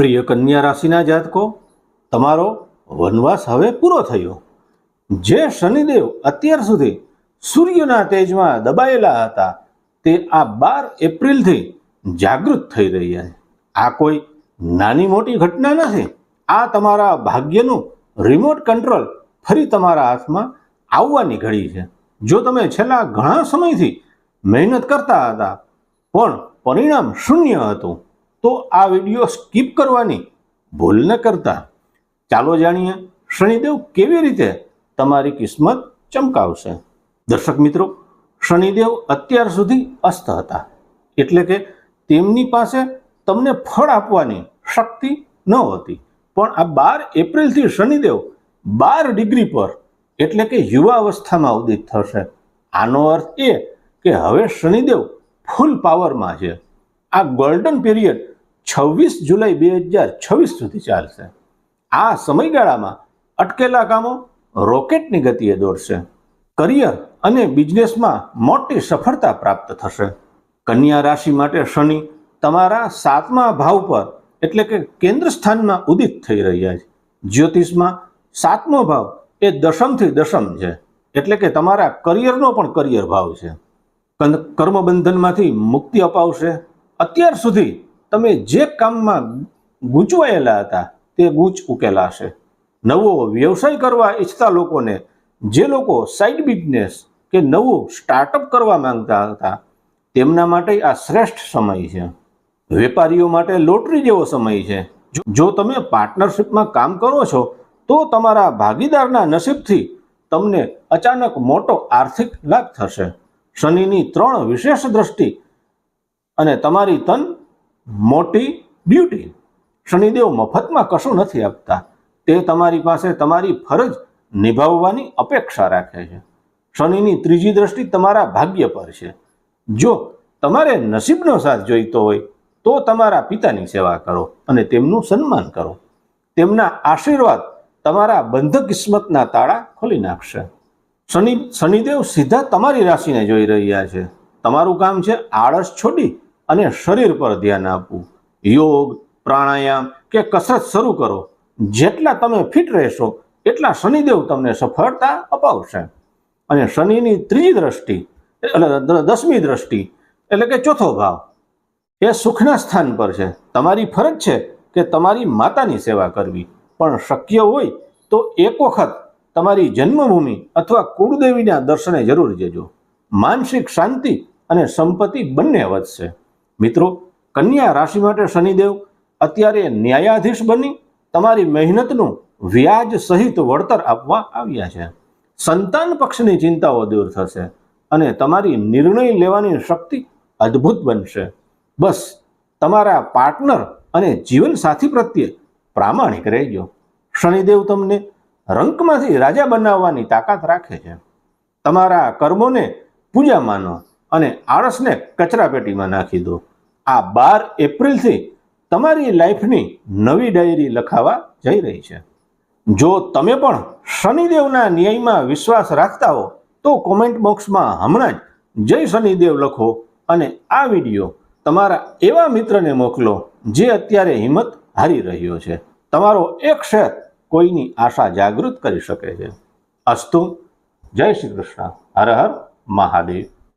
પ્રિય કન્યા રાશિના જાતકો, તમારો વનવાસ હવે પૂરો થયો. જે શનિદેવ અત્યાર સુધી સૂર્યના તેજમાં દબાયેલા હતા તે આ 12 એપ્રિલથી જાગૃત થઈ રહ્યા છે. આ કોઈ નાની મોટી ઘટના નથી. આ તમારા ભાગ્યનું રિમોટ કંટ્રોલ ફરી તમારા હાથમાં આવવાની ઘડી છે. જો તમે છેલ્લા ઘણા સમયથી મહેનત કરતા હતા પણ પરિણામ શૂન્ય હતું તો આ વિડીયો સ્કીપ કરવાની ભૂલ ન કરતા. ચાલો જાણીએ શનિદેવ કેવી રીતે તમારી કિસ્મત ચમકાવશે. દર્શક મિત્રો, શનિદેવ અત્યાર સુધી અસ્ત હતા, એટલે કે તેમની પાસે તમને ફળ આપવાની શક્તિ ન હતી. પણ આ 12 એપ્રિલથી શનિદેવ 12 ડિગ્રી પર એટલે કે યુવાવસ્થામાં ઉદિત થશે. આનો અર્થ એ કે હવે શનિદેવ ફૂલ પાવરમાં છે. આ ગોલ્ડન પીરિયડ 26 જુલાઈ 2026 સુધી ચાલશે. આ સમયગાળામાં અટકેલા કામો રોકેટની ગતિએ દોડશે. કરિયર અને બિઝનેસમાં મોટી સફળતા પ્રાપ્ત થશે. કન્યા રાશિ માટે શનિ તમારા 7મા ભાવ પર એટલે કે કેન્દ્ર સ્થાનમાં ઉદિત થઈ રહ્યા છે. જ્યોતિષમાં 7મો ભાવ એ દશમથી દશમ છે, એટલે કે તમારા કરિયરનો પણ કરિયર ભાવ છે. કર્મબંધનમાંથી મુક્તિ અપાવશે. અત્યાર સુધી તમે જે કામમાં ગૂંચવાયેલા હતા તે ગૂંચ ઉકેલાશે. નવો વ્યવસાય કરવા ઈચ્છતા લોકોને, જે લોકો સાઇડ બિઝનેસ કે નવું સ્ટાર્ટઅપ કરવા માંગતા હતા તેમના માટે આ શ્રેષ્ઠ સમય છે. વેપારીઓ માટે લોટરી જેવો સમય છે. જો તમે પાર્ટનરશિપમાં કામ કરો છો તો તમારા ભાગીદારના નસીબથી તમને અચાનક મોટો આર્થિક લાભ થશે. શનિની 3 વિશેષ દ્રષ્ટિ અને તમારી તન મોટી ડ્યુટી. શનિદેવ મફતમાં કશું નથી આપતા. તે તમારી પાસે તમારી ફરજ નિભાવવાની અપેક્ષા રાખે છે. શનિની 3જી દ્રષ્ટિ તમારા ભાગ્ય પર છે. જો તમારે નસીબનો સાથ જોઈતો હોય તો તમારા પિતાની સેવા કરો અને તેમનું સન્માન કરો. તેમના આશીર્વાદ તમારા બંધ કિસ્મતના તાળા ખોલી નાખશે. શનિદેવ સીધા તમારી રાશિને જોઈ રહ્યા છે. તમારું કામ છે આળસ છોડી અને શરીર પર ધ્યાન આપવું. યોગ, પ્રાણાયામ કે કસરત શરૂ કરો. જેટલા તમે ફિટ રહેશો એટલા શનિદેવ તમને સફળતા અપાવશે. અને શનિની 3જી દ્રષ્ટિ એટલે 10મી દ્રષ્ટિ એટલે કે 4થો ભાવ એ સુખના સ્થાન પર છે. તમારી ફરજ છે કે તમારી માતાની સેવા કરવી, પણ શક્ય હોય તો એક વખત તમારી જન્મભૂમિ અથવા કુળદેવીના દર્શને જરૂર જજો. માનસિક શાંતિ અને સંપત્તિ બંને વધશે. મિત્રો, કન્યા રાશિ માટે શનિદેવ અત્યારે ન્યાયાધીશ બની તમારી મહેનતનું વ્યાજ સહિત વળતર આપવા આવ્યા છે. સંતાન પક્ષની ચિંતાઓ દૂર થશે અને તમારી નિર્ણય લેવાની શક્તિ અદ્ભુત બનશે. બસ તમારા પાર્ટનર અને જીવનસાથી પ્રત્યે પ્રામાણિક રહેજો. શનિદેવ તમને રંકમાંથી રાજા બનાવવાની તાકાત રાખે છે. તમારા કર્મોને પૂજા માનો અને આળસને કચરા પેટીમાં નાખી દો. આ 12 એપ્રિલથી તમારી લાઈફની નવી ડાયરી લખાવા જઈ રહી છે. જો તમે પણ શનિદેવના ન્યાયમાં વિશ્વાસ રાખતા હો તો કોમેન્ટ બોક્સમાં હમણાં જ જય શનિદેવ લખો અને આ વિડીયો તમારા એવા મિત્રને મોકલો જે અત્યારે હિંમત હારી રહ્યો છે. તમારો એક શેર કોઈની આશા જાગૃત કરી શકે છે. અસ્તુ. જય શ્રી કૃષ્ણ. હર હર મહાદેવ.